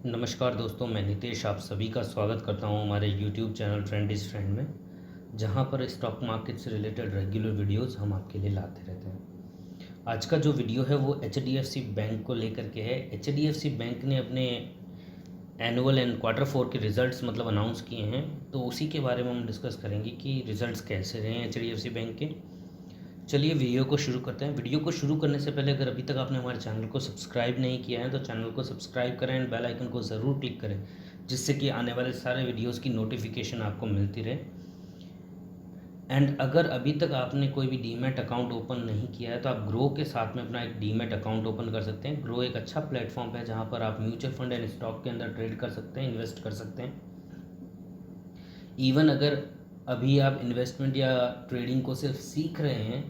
नमस्कार दोस्तों, मैं नितेश आप सभी का स्वागत करता हूं हमारे YouTube channel friend is friend में, जहां पर स्टॉक मार्केट से रिलेटेड रेगुलर वीडियोस हम आपके लिए लाते रहते हैं। आज का जो वीडियो है वो HDFC बैंक को लेकर के है। HDFC बैंक ने अपने एनुअल एंड क्वार्टर 4 के रिजल्ट्स अनाउंस किए हैं, तो उसी के बारे में हम डिस्कस करेंगे कि रिजल्ट्स कैसे रहे हैं HDFC बैंक के। चलिए वीडियो को शुरू करते हैं। वीडियो को शुरू करने से पहले अगर अभी तक आपने हमारे चैनल को सब्सक्राइब नहीं किया है तो चैनल को सब्सक्राइब करें एंड बेल आइकन को ज़रूर क्लिक करें, जिससे कि आने वाले सारे वीडियोस की नोटिफिकेशन आपको मिलती रहे। एंड अगर अभी तक आपने कोई भी डीमैट अकाउंट ओपन नहीं किया है तो आप ग्रो के साथ में अपना एक डीमैट अकाउंट ओपन कर सकते हैं। ग्रो एक अच्छा प्लेटफॉर्म है जहाँ पर आप म्यूचुअल फंड एंड स्टॉक के अंदर ट्रेड कर सकते हैं, इन्वेस्ट कर सकते हैं। इवन अगर अभी आप इन्वेस्टमेंट या ट्रेडिंग को सिर्फ सीख रहे हैं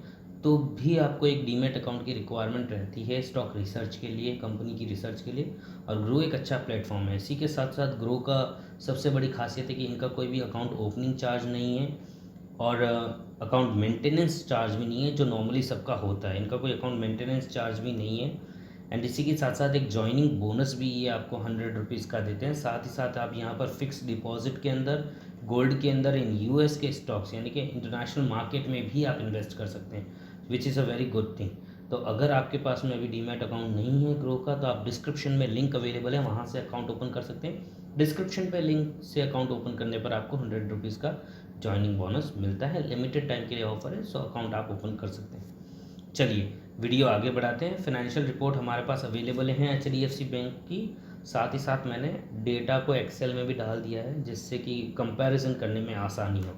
तो भी आपको एक डीमैट अकाउंट की रिक्वायरमेंट रहती है स्टॉक रिसर्च के लिए, कंपनी की रिसर्च के लिए। और ग्रो एक अच्छा प्लेटफॉर्म है। इसी के साथ साथ ग्रो का सबसे बड़ी खासियत है कि इनका कोई भी अकाउंट ओपनिंग चार्ज नहीं है और अकाउंट मेंटेनेंस चार्ज भी नहीं है, जो नॉर्मली सबका होता है। इनका कोई अकाउंट मेंटेनेंस चार्ज भी नहीं है। एंड इसी के साथ साथ एक जॉइनिंग बोनस भी ये आपको 100 रुपीज़ का देते हैं। साथ ही साथ आप यहाँ पर फिक्स डिपॉजिट के अंदर, गोल्ड के अंदर, इन यूएस के स्टॉक्स यानी कि इंटरनेशनल मार्केट में भी आप इन्वेस्ट कर सकते हैं, which is a very good thing. तो अगर आपके पास में अभी डीमैट अकाउंट नहीं है ग्रो का, तो आप डिस्क्रिप्शन में लिंक अवेलेबल है, वहाँ से अकाउंट ओपन कर सकते हैं। डिस्क्रिप्शन पे लिंक से अकाउंट ओपन करने पर आपको 100 रुपीज़ का जॉइनिंग बोनस मिलता है। लिमिटेड टाइम के लिए ऑफर है, सो अकाउंट आप ओपन कर सकते हैं। चलिए वीडियो आगे बढ़ाते हैं। फाइनेंशियल रिपोर्ट हमारे पास अवेलेबल है HDFC बैंक की। साथ ही साथ मैंने डेटा को एक्सेल में भी डाल दिया है, जिससे कि कंपैरिजन करने में आसानी हो।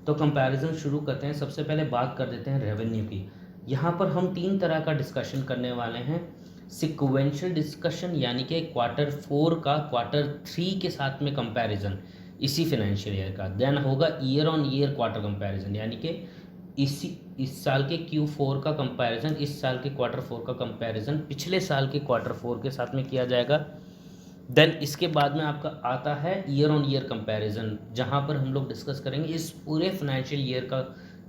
तो कंपैरिजन शुरू करते हैं। सबसे पहले बात कर देते हैं रेवेन्यू की। यहाँ पर हम 3 तरह का डिस्कशन करने वाले हैं। सिक्वेंशियल डिस्कशन यानी कि क्वार्टर 4 का क्वार्टर 3 के साथ में कंपैरिजन इसी फाइनेंशियल ईयर का। देन होगा year on year quarter comparison, यानी कि इस साल के Q4 का कंपैरिजन इस साल के क्वार्टर 4 का कंपैरिजन पिछले साल के क्वार्टर 4 के साथ में किया जाएगा। देन इसके बाद में आपका आता है ईयर ऑन ईयर कंपैरिजन, जहां पर हम लोग डिस्कस करेंगे इस पूरे फाइनेंशियल ईयर का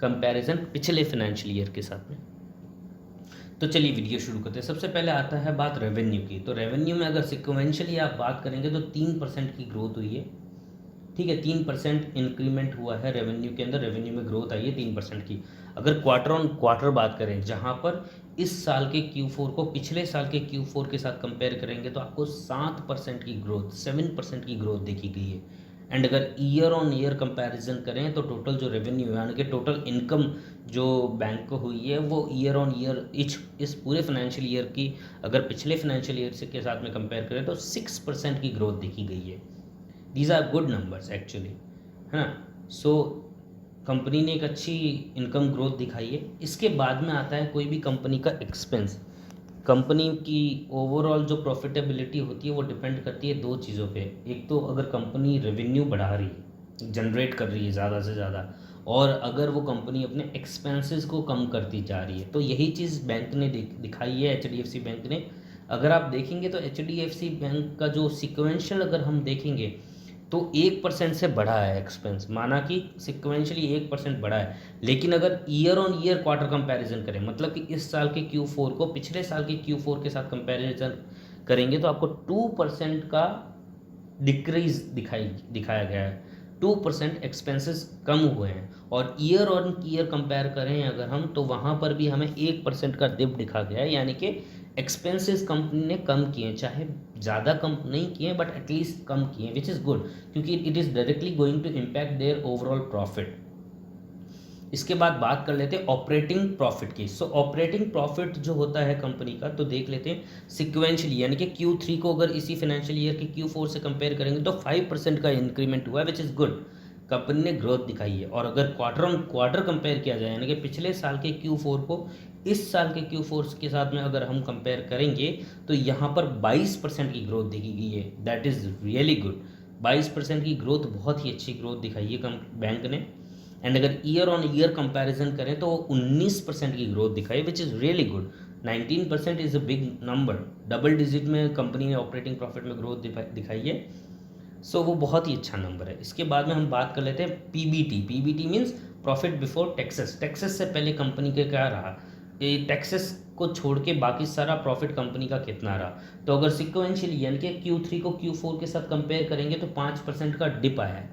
कंपैरिजन पिछले फाइनेंशियल ईयर के साथ में। तो चलिए वीडियो शुरू करते हैं। सबसे पहले आता है बात रेवेन्यू की। तो रेवेन्यू में अगर सिक्वेंशियली आप बात करेंगे तो 3% की ग्रोथ हुई है। ठीक है, 3% इंक्रीमेंट हुआ है रेवेन्यू के अंदर। रेवेन्यू में ग्रोथ आई है 3% की। अगर क्वार्टर ऑन क्वार्टर बात करें, जहां पर इस साल के Q4 को पिछले साल के Q4 के साथ कंपेयर करेंगे तो आपको 7% की ग्रोथ, 7% की ग्रोथ देखी गई है। एंड अगर ईयर ऑन ईयर कंपैरिजन करें तो टोटल जो रेवेन्यू यानी कि टोटल इनकम जो बैंक को हुई है वो ईयर ऑन ईयर इस पूरे फाइनेंशियल ईयर की अगर पिछले फाइनेंशियल ईयर से के साथ में कंपेयर करें तो 6% की ग्रोथ देखी गई है। These are good numbers actually, है ना। सो कंपनी ने एक अच्छी इनकम ग्रोथ दिखाई है। इसके बाद में आता है कोई भी कंपनी का एक्सपेंस। कंपनी की ओवरऑल जो प्रॉफिटेबिलिटी होती है वो डिपेंड करती है 2 चीज़ों पे। एक तो अगर कंपनी रेवेन्यू बढ़ा रही है, जनरेट कर रही है ज़्यादा से ज़्यादा, और अगर वो कंपनी अपने एक्सपेंसेस को कम करती जा रही है। तो यही चीज़ बैंक ने दिखाई है, HDFC बैंक ने। अगर आप देखेंगे तो HDFC बैंक का जो सिक्वेंशियल अगर हम देखेंगे तो 1% से बढ़ा है एक्सपेंस, माना कि सिक्वेंशली 1% बढ़ा है। लेकिन अगर year on year quarter comparison करें, मतलब कि इस साल के Q4 को पिछले साल के Q4 के साथ कंपैरिजन करेंगे तो आपको 2% का डिक्रीज दिखाया गया है। 2% एक्सपेंसेस कम हुए हैं। और ईयर ऑन ईयर कंपेयर करें अगर हम, तो वहाँ पर भी हमें 1% का डिप दिखा गया है, यानी कि एक्सपेंसेस कंपनी ने कम किए, चाहे ज़्यादा कम नहीं किए बट एटलीस्ट कम किए, विच इज़ गुड, क्योंकि it is directly going to impact their overall profit. इसके बाद बात कर लेते हैं ऑपरेटिंग प्रॉफिट की। सो ऑपरेटिंग प्रॉफिट जो होता है कंपनी का, तो देख लेते हैं सिक्वेंशली, यानी कि Q3 को अगर इसी फाइनेंशियल ईयर के Q4 से कंपेयर करेंगे तो 5% का इंक्रीमेंट हुआ है, विच इज़ गुड। कंपनी ने ग्रोथ दिखाई है। और अगर क्वार्टर ऑन क्वार्टर कंपेयर किया जाए, यानी कि पिछले साल के Q4 को इस साल के Q4 के साथ में अगर हम कंपेयर करेंगे तो यहाँ पर 22% की ग्रोथ देखी गई है। That is really good. 22% की ग्रोथ बहुत ही अच्छी ग्रोथ दिखाई है बैंक ने। एंड अगर ईयर ऑन ईयर कंपैरिजन करें तो 19% की ग्रोथ दिखाई, which is really good. 19% is a big number. Double digit में कंपनी ने ऑपरेटिंग प्रॉफिट में ग्रोथ दिखाई है। सो वो बहुत ही अच्छा नंबर है। इसके बाद में हम बात कर लेते हैं PBT means profit before taxes. Taxes से पहले कंपनी के क्या रहा, ये टैक्सेस को छोड़ के बाकी सारा प्रॉफिट कंपनी का कितना रहा। तो अगर सिक्वेंशियली यानी कि Q3 को Q4 के साथ कंपेयर करेंगे तो 5% का डिप आया है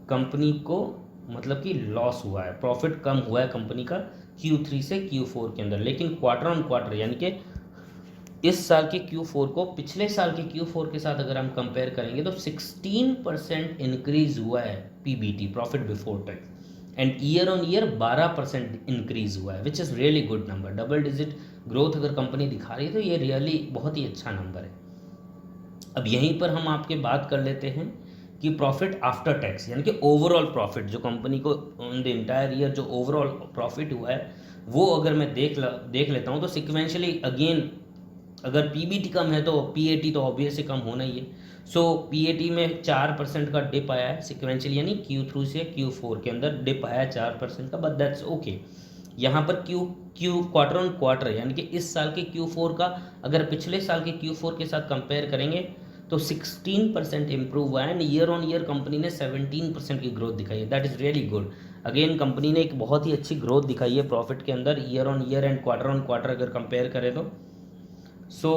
कंपनी को, मतलब कि लॉस हुआ है, प्रॉफिट कम हुआ है कंपनी का Q3 से Q4 के अंदर। लेकिन क्वार्टर ऑन क्वार्टर यानी कि इस साल के Q4 को पिछले साल के Q4 के साथ अगर हम कंपेयर करेंगे तो 16% इंक्रीज हुआ है PBT, profit before tax, and year on year 12% increase हुआ है, which is really good number. Double digit growth अगर कंपनी दिखा रही है तो ये रियली बहुत ही अच्छा नंबर है। अब यहीं पर हम आपके बात कर लेते हैं कि प्रॉफिट आफ्टर टैक्स यानी कि ओवरऑल प्रॉफिट जो कंपनी को इन द इंटायर ईयर जो ओवरऑल प्रॉफिट हुआ है वो अगर मैं देख लेता हूँ तो सिक्वेंशली अगेन अगर PBT कम है तो PAT तो ऑब्वियसली कम होना ही है। सो PAT में 4% का डिप आया है सिक्वेंशियल, यानी Q3 से Q4 के अंदर डिप आया है 4% का, बट दैट्स ओके। यहाँ पर क्वार्टर ऑन क्वार्टर यानी कि इस साल के Q4 का अगर पिछले साल के Q4 के साथ कंपेयर करेंगे तो 16% इम्प्रूव हुआ है, and year on year company ने 17% की ग्रोथ दिखाई है। That is really good. Again company ने एक बहुत ही अच्छी ग्रोथ दिखाई है प्रॉफिट के अंदर year on year and quarter on quarter अगर कंपेयर करें तो। सो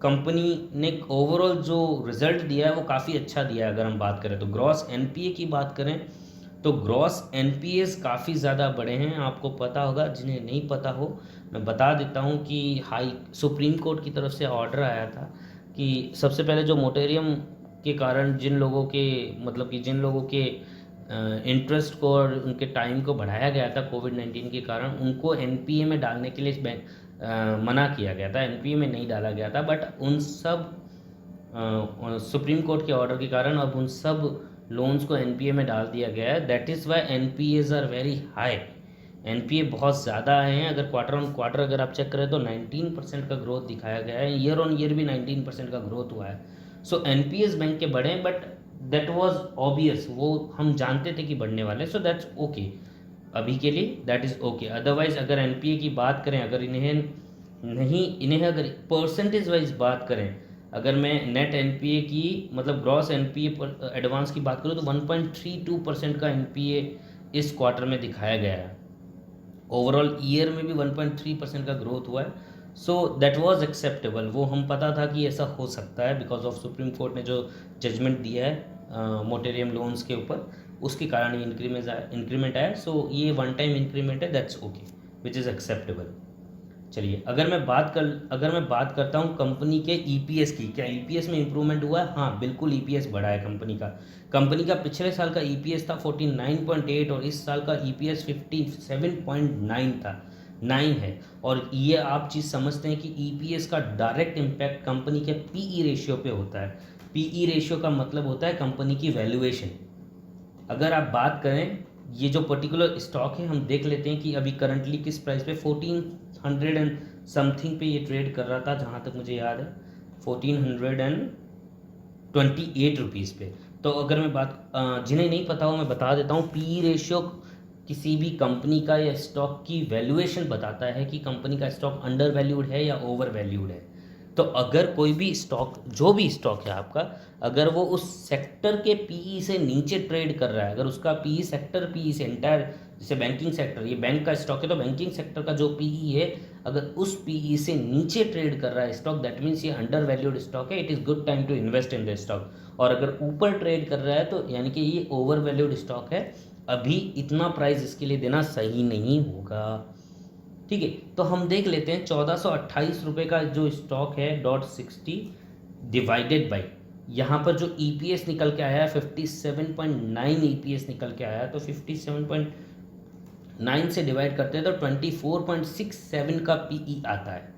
कंपनी ने ओवरऑल जो रिजल्ट दिया है वो काफ़ी अच्छा दिया है। अगर हम बात करें तो ग्रॉस NPA की बात करें तो ग्रॉस NPAs काफ़ी ज़्यादा बढ़े हैं। आपको पता होगा, जिन्हें नहीं पता हो मैं बता देता हूँ कि सुप्रीम कोर्ट की तरफ से ऑर्डर आया था कि सबसे पहले जो मोटेरियम के कारण जिन लोगों के मतलब कि जिन लोगों के इंटरेस्ट को और उनके टाइम को बढ़ाया गया था कोविड-19 के कारण, उनको NPA में डालने के लिए मना किया गया था, NPA में नहीं डाला गया था। बट उन सब सुप्रीम कोर्ट के ऑर्डर के कारण अब उन सब लोन्स को NPA में डाल दिया गया है। That is why NPAs are very high. NPA बहुत ज़्यादा आए हैं। अगर क्वार्टर ऑन क्वार्टर अगर आप चेक करें तो 19% का ग्रोथ दिखाया गया है, ईयर ऑन ईयर भी 19% का ग्रोथ हुआ है। सो NPAs बैंक के बढ़े, बट दैट वाज ऑब्वियस, वो हम जानते थे कि बढ़ने वाले, सो दैट्स ओके अभी के लिए, दैट इज़ ओके। अदरवाइज अगर NPA की बात करें, अगर इन्हें अगर परसेंटेज वाइज बात करें, अगर मैं नेट NPA की मतलब ग्रॉस NPA पर एडवांस की बात करूँ तो 1.32% का NPA इस क्वार्टर में दिखाया गया है। ओवरऑल ईयर में भी 1.3% का ग्रोथ हुआ है। So that was acceptable. वो हम पता था कि ऐसा हो सकता है बिकॉज ऑफ सुप्रीम कोर्ट ने जो जजमेंट दिया है मोटेरियम लोन्स के ऊपर, उसके कारण ये इंक्रीमेंट आया। सो ये वन टाइम इंक्रीमेंट है, that's okay, which is acceptable. चलिए अगर मैं बात करता हूँ कंपनी के EPS की, क्या EPS में इंप्रूवमेंट हुआ है? हाँ बिल्कुल, EPS बढ़ा है कंपनी का पिछले साल का EPS था 49.8 और इस साल का EPS 57.9 था, 9 है। और ये आप चीज़ समझते हैं कि EPS का डायरेक्ट इम्पैक्ट कंपनी के PE रेशियो पे होता है। PE रेशियो का मतलब होता है कंपनी की वैल्यूएशन। अगर आप बात करें ये जो पर्टिकुलर स्टॉक है, हम देख लेते हैं कि अभी करंटली किस प्राइस पे 1400 एंड समथिंग पे ये ट्रेड कर रहा था, जहाँ तक मुझे याद है 1428 रुपीज़ पे। तो अगर मैं जिन्हें नहीं पता हो मैं बता देता हूँ, PE रेशियो किसी भी कंपनी का या स्टॉक की वैल्यूएशन बताता है कि कंपनी का स्टॉक अंडर वैल्यूड है या ओवर वैल्यूड है। तो अगर कोई भी स्टॉक, जो भी स्टॉक है आपका, अगर वो उस सेक्टर के PE से नीचे ट्रेड कर रहा है, अगर उसका PE सेक्टर PE से एंटायर, जैसे बैंकिंग सेक्टर, ये बैंक का स्टॉक है तो बैंकिंग सेक्टर का जो PE है अगर उस PE से नीचे ट्रेड कर रहा है स्टॉक, दैट मीन्स ये अंडर वैल्यूड स्टॉक है, it is good time to invest in the stock. और अगर ऊपर ट्रेड कर रहा है तो यानी कि ये ओवर वैल्यूड स्टॉक है, अभी इतना प्राइस इसके लिए देना सही नहीं होगा। ठीक है, तो हम देख लेते हैं 1428 रुपये का जो स्टॉक है .60 डिवाइडेड बाई यहाँ पर जो EPS निकल के आया है 57.9 EPS निकल के आया है, तो 57.9 से डिवाइड करते हैं तो 24.67 का PE आता है।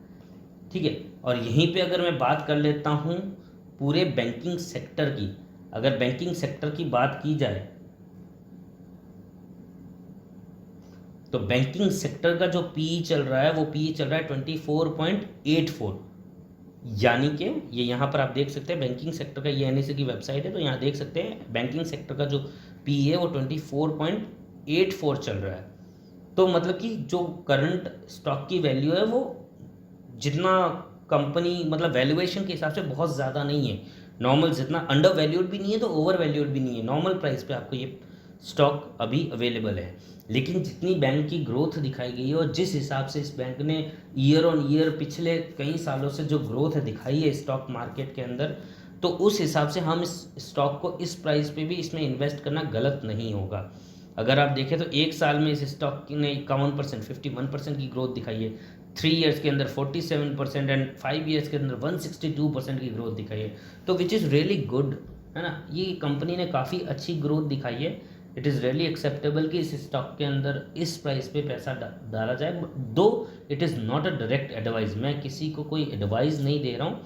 ठीक है, और यहीं पे अगर मैं बात कर लेता हूँ पूरे बैंकिंग सेक्टर की, अगर बैंकिंग सेक्टर की बात की जाए तो बैंकिंग सेक्टर का जो PE चल रहा है वो PE चल रहा है 24.84, यानी कि ये यहाँ पर आप देख सकते हैं बैंकिंग सेक्टर का, ये NSE की वेबसाइट है तो यहाँ देख सकते हैं बैंकिंग सेक्टर का जो PE है वो 24.84 चल रहा है। तो मतलब कि जो करंट स्टॉक की वैल्यू है वो जितना कंपनी मतलब वैल्यूएशन के हिसाब से बहुत ज़्यादा नहीं है, नॉर्मल जितना अंडर वैल्यूड भी नहीं है तो ओवर वैल्यूड भी नहीं है, नॉर्मल प्राइस पे आपको ये स्टॉक अभी अवेलेबल है। लेकिन जितनी बैंक की ग्रोथ दिखाई गई है और जिस हिसाब से इस बैंक ने ईयर ऑन ईयर पिछले कई सालों से जो ग्रोथ दिखाई है स्टॉक मार्केट के अंदर, तो उस हिसाब से हम इस स्टॉक को इस प्राइस पे भी इसमें इन्वेस्ट करना गलत नहीं होगा। अगर आप देखें तो एक साल में इस स्टॉक ने 51%, 51% की ग्रोथ दिखाई है, 3 ईयर्स के अंदर 47% एंड 5 ईयर्स के अंदर 162% की ग्रोथ दिखाई है। तो विच इज़ रियली गुड, है ना। ये कंपनी ने काफ़ी अच्छी ग्रोथ दिखाई है। इट इज़ रियली एक्सेप्टेबल कि इस स्टॉक के अंदर इस प्राइस पे पैसा डाला जाए। दो it is not a direct advice, मैं किसी को कोई एडवाइस नहीं दे रहा हूँ,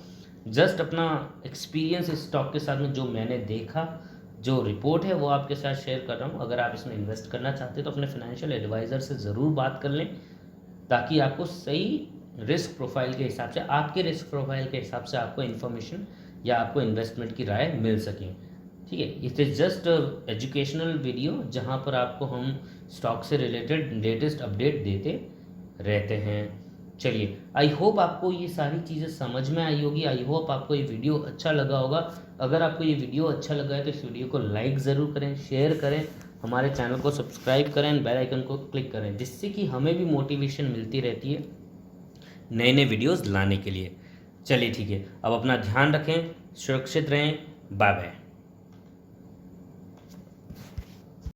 जस्ट अपना एक्सपीरियंस इस स्टॉक के साथ में जो मैंने देखा, जो रिपोर्ट है वो आपके साथ शेयर कर रहा हूँ। अगर आप इसमें इन्वेस्ट करना चाहते हैं तो अपने फाइनेंशियल एडवाइज़र से ज़रूर बात कर लें, ताकि आपको सही रिस्क प्रोफाइल के हिसाब से, आपके रिस्क प्रोफाइल के हिसाब से आपको इन्फॉर्मेशन या आपको इन्वेस्टमेंट की राय मिल सके। ठीक है, it is just educational video जहाँ पर आपको हम स्टॉक से रिलेटेड लेटेस्ट अपडेट देते रहते हैं। चलिए, आई होप आपको ये सारी चीज़ें समझ में आई होगी। आई होप आपको ये वीडियो अच्छा लगा होगा। अगर आपको ये वीडियो अच्छा लगा है तो इस वीडियो को लाइक ज़रूर करें, शेयर करें, हमारे चैनल को सब्सक्राइब करें, बेल आइकन को क्लिक करें, जिससे कि हमें भी मोटिवेशन मिलती रहती है नए नए वीडियोस लाने के लिए। चलिए ठीक है, अब अपना ध्यान रखें, सुरक्षित रहें, बाय बाय।